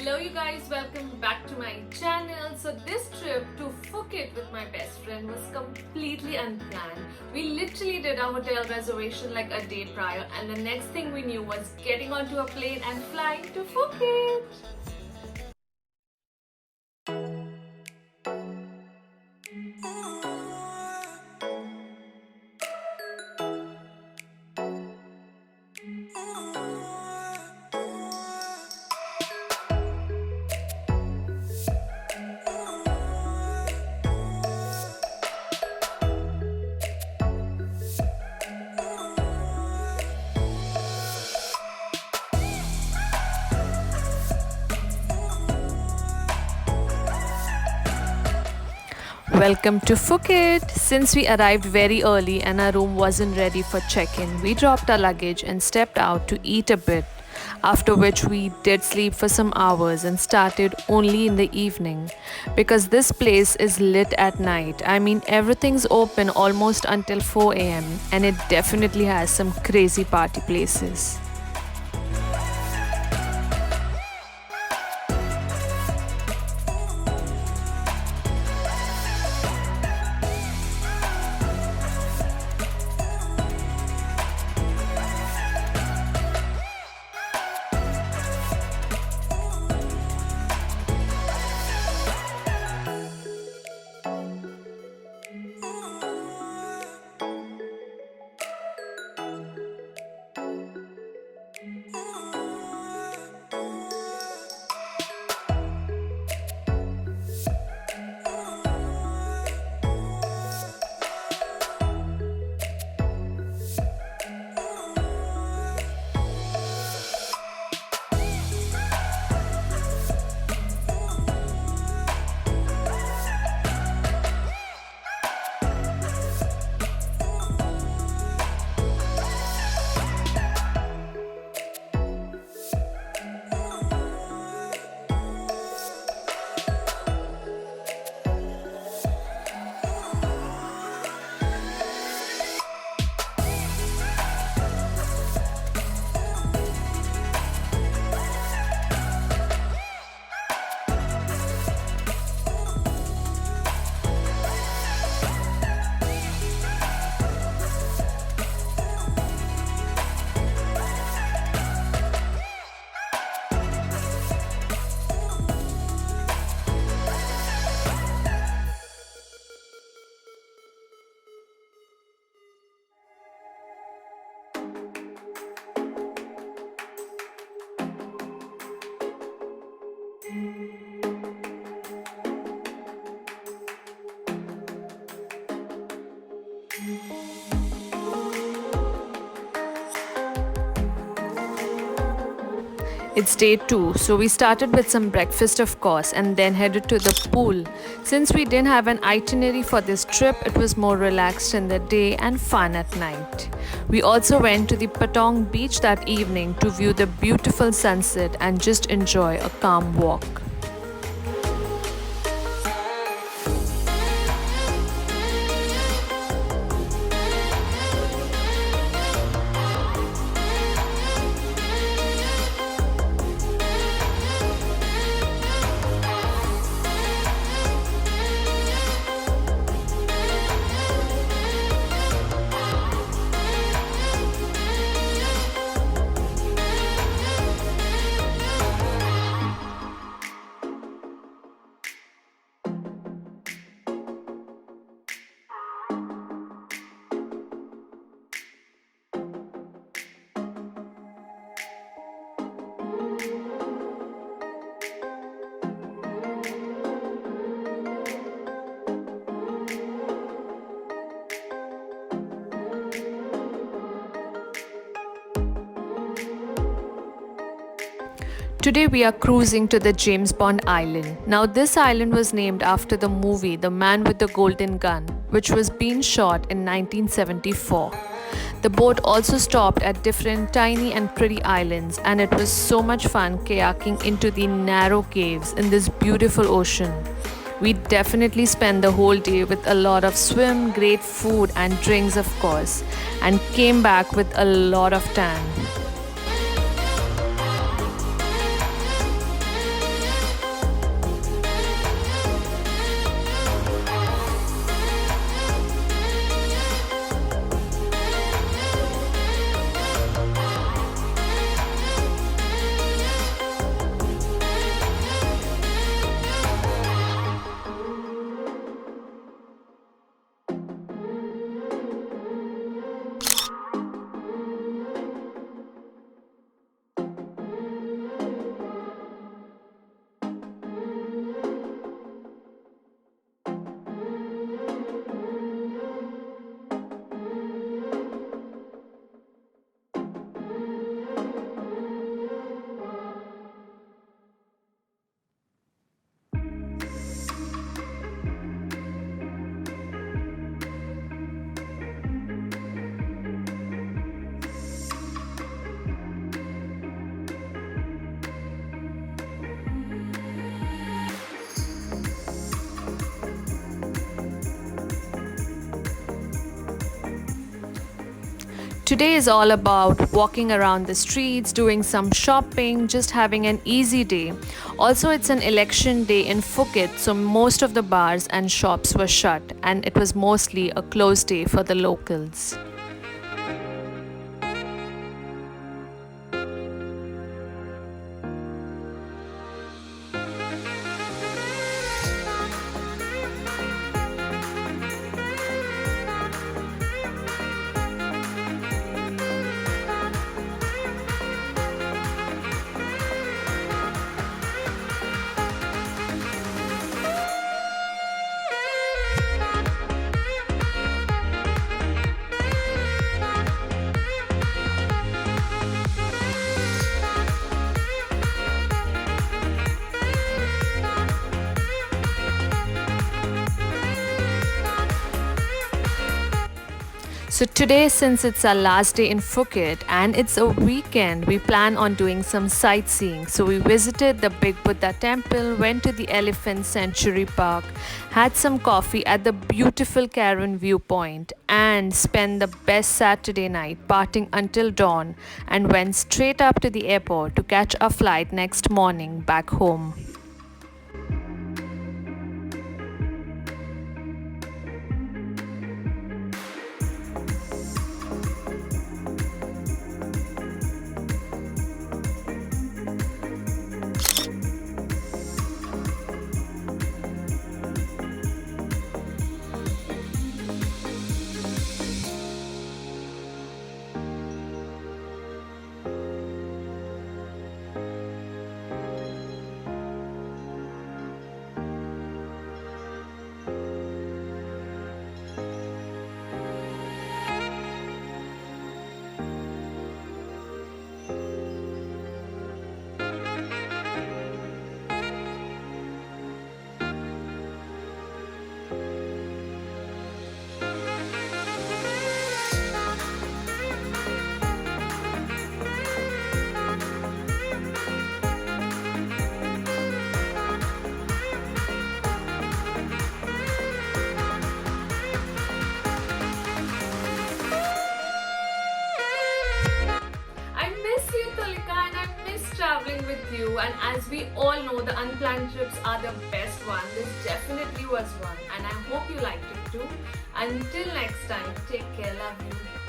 Hello you guys, welcome back to my channel. So this trip to Phuket with my best friend was completely unplanned. We literally did our hotel reservation like a day prior, and the next thing we knew was getting onto a plane and flying to Phuket. Welcome to Phuket! Since we arrived very early and our room wasn't ready for check-in, we dropped our luggage and stepped out to eat a bit, after which we did sleep for some hours and started only in the evening. Because this place is lit at night. I mean, everything's open almost until 4 am, and it definitely has some crazy party places. It's day 2, so we started with some breakfast of course and then headed to the pool. Since we didn't have an itinerary for this trip, it was more relaxed in the day and fun at night. We also went to the Patong beach that evening to view the beautiful sunset and just enjoy a calm walk. Today we are cruising to the James Bond Island. Now this island was named after the movie The Man with the Golden Gun, which was being shot in 1974. The boat also stopped at different tiny and pretty islands, and it was so much fun kayaking into the narrow caves in this beautiful ocean. We definitely spent the whole day with a lot of swim, great food and drinks of course, and came back with a lot of tan. Today is all about walking around the streets, doing some shopping, just having an easy day. Also, it's an election day in Phuket, so most of the bars and shops were shut, and it was mostly a closed day for the locals. So today, since it's our last day in Phuket and it's a weekend, we plan on doing some sightseeing. So we visited the Big Buddha temple, went to the Elephant Sanctuary Park, had some coffee at the beautiful Karen viewpoint, and spent the best Saturday night partying until dawn, and went straight up to the airport to catch a flight next morning back home. I miss you, Tulika, and I miss traveling with you. And as we all know, the unplanned trips are the best one. This definitely was one, and I hope you liked it too. Until next time, take care. Love you.